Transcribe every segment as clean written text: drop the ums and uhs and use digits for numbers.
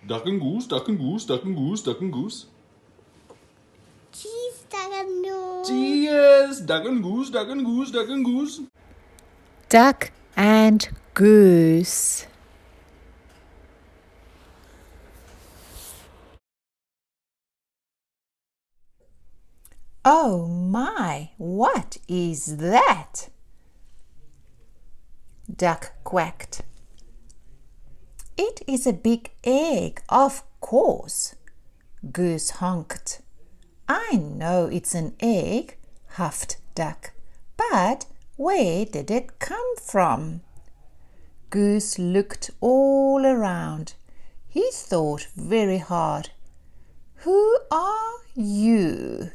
Duck and goose, duck and goose, duck and goose, duck and goose. Cheese, duck and goose. Cheers! Duck and goose, duck and goose, duck and goose. Duck and Goose. Oh my, what is that? Duck quacked. It is a big egg, of course. Goose honked. I know it's an egg, huffed Duck, but where did it come from? Goose looked all around. He thought very hard. Who are you?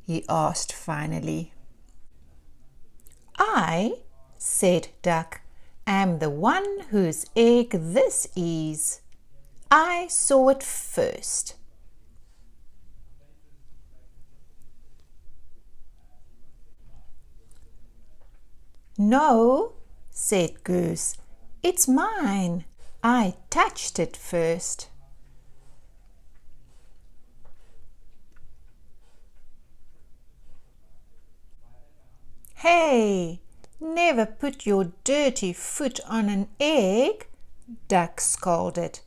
He asked finally. I, said Duck, am the one whose egg this is. I saw it first. No, said Goose, it's mine. I touched it first. Hey, never put your dirty foot on an egg, Duck scolded.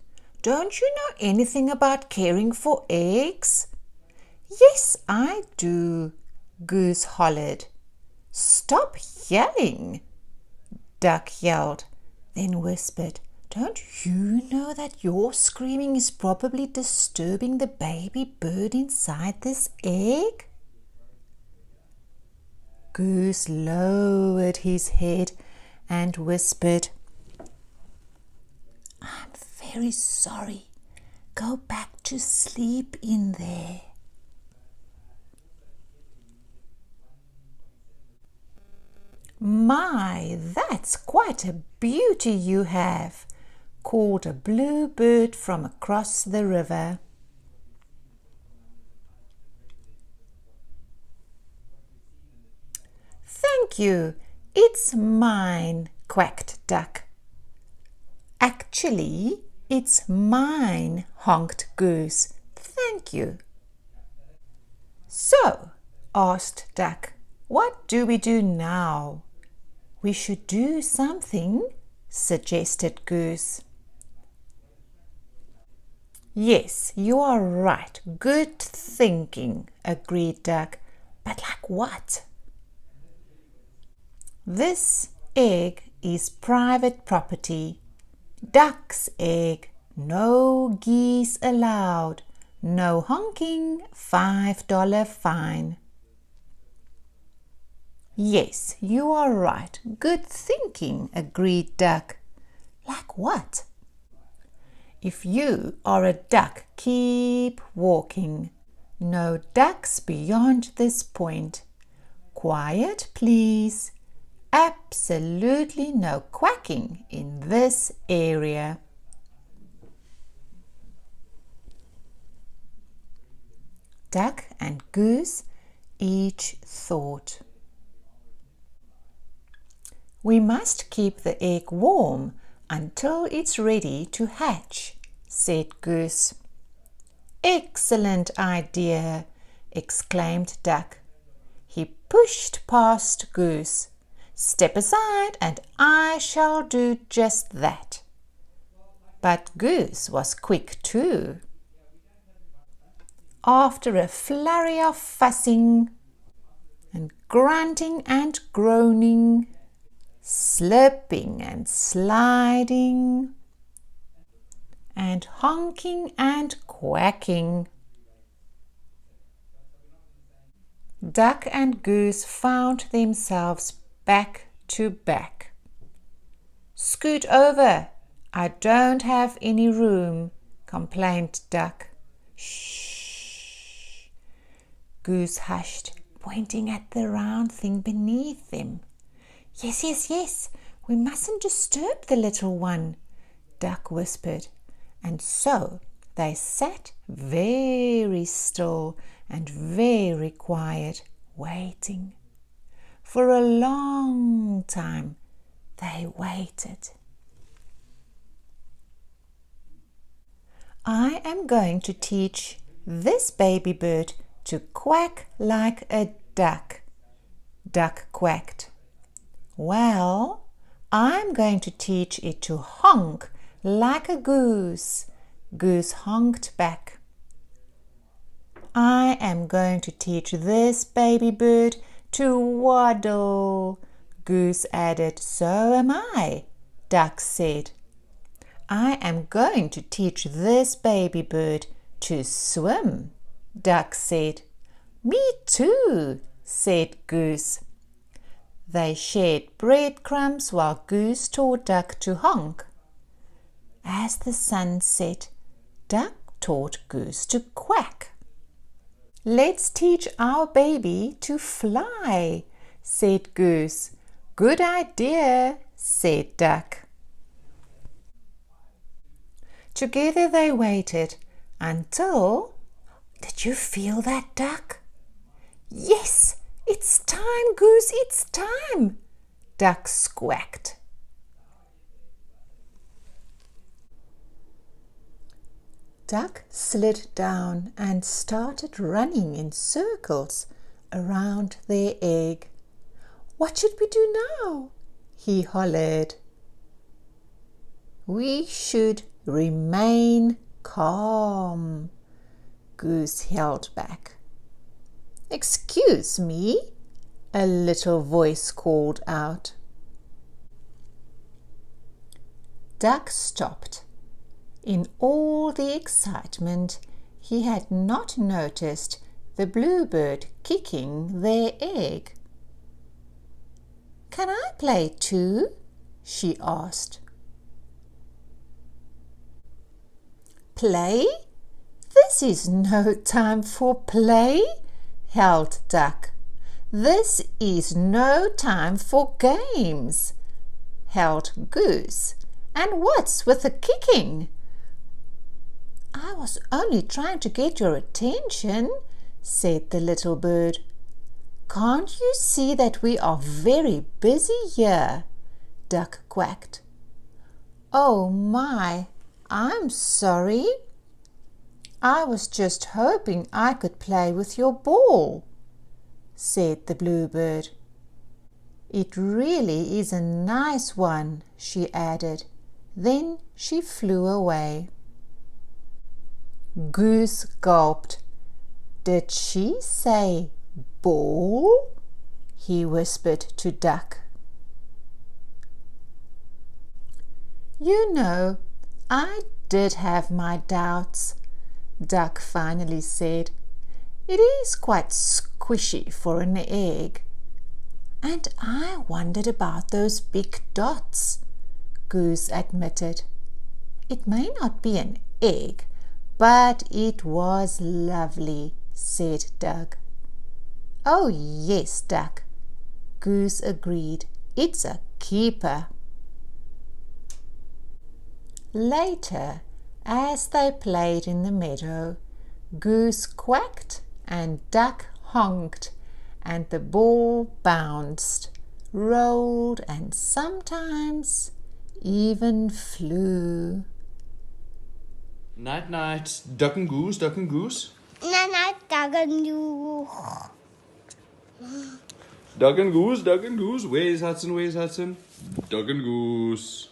Don't you know anything about caring for eggs? Yes, I do, Goose hollered. Stop yelling, Duck yelled, then whispered, don't you know that your screaming is probably disturbing the baby bird inside this egg? Goose lowered his head and whispered, I'm very sorry. Go back to sleep in there. My, that's quite a beauty you have, called a bluebird from across the river. Thank you, it's mine, quacked Duck. Actually, it's mine, honked Goose. Thank you. So, asked Duck, what do we do now? We should do something, suggested Goose. Yes, you are right. Good thinking, agreed Duck. But like what? This egg is private property. Duck's egg. No geese allowed. No honking. $5 fine. Yes, you are right. Good thinking, agreed Duck. Like what? If you are a duck, keep walking. No ducks beyond this point. Quiet, please. Absolutely no quacking in this area. Duck and Goose each thought. We must keep the egg warm until it's ready to hatch, said Goose. Excellent idea, exclaimed Duck. He pushed past Goose. Step aside and I shall do just that. But Goose was quick too. After a flurry of fussing and grunting and groaning, slipping and sliding, and honking and quacking, Duck and Goose found themselves back to back. Scoot over, I don't have any room, complained Duck. Shh. Goose hushed, pointing at the round thing beneath them. Yes, we mustn't disturb the little one, Duck whispered. And so they sat very still and very quiet, waiting. For a long time they waited. I I'm going to teach this baby bird to quack like a duck. Duck quacked. Well, I'm going to teach it to honk like a goose. Goose honked back. I am going to teach this baby bird to waddle. Goose added. So am I, Duck said. I am going to teach this baby bird to swim, Duck said. Me too, said Goose. They shared breadcrumbs while Goose taught Duck to honk. As the sun set, Duck taught Goose to quack. Let's teach our baby to fly, said Goose. Good idea, said Duck. Together they waited until... Did you feel that, Duck? Yes, it's time, Goose, it's time, Duck squawked. Duck slid down and started running in circles around their egg. What should we do now? He hollered. We should remain calm, Goose held back. Excuse me, a little voice called out. Duck stopped. In all the excitement, he had not noticed the bluebird kicking their egg. Can I play too? She asked. Play? This is no time for play, howled Duck. This is no time for games, howled Goose. And what's with the kicking? I was only trying to get your attention, said the little bird. Can't you see that we are very busy here? Duck quacked. Oh my, I'm sorry. I was just hoping I could play with your ball, said the bluebird. It really is a nice one, she added. Then she flew away. Goose gulped. Did she say ball? He whispered to Duck. You know, I did have my doubts, Duck finally said. It is quite squishy for an egg. And I wondered about those big dots, Goose admitted. It may not be an egg, but it was lovely, said Duck. Oh yes, Duck, Goose agreed. It's a keeper. Later, as they played in the meadow, Goose quacked and Duck honked, and the ball bounced, rolled, and sometimes even flew. Night, night, duck and goose, duck and goose. Night, night, duck and goose. Duck and goose, where's Hudson, where's Hudson? Duck and goose.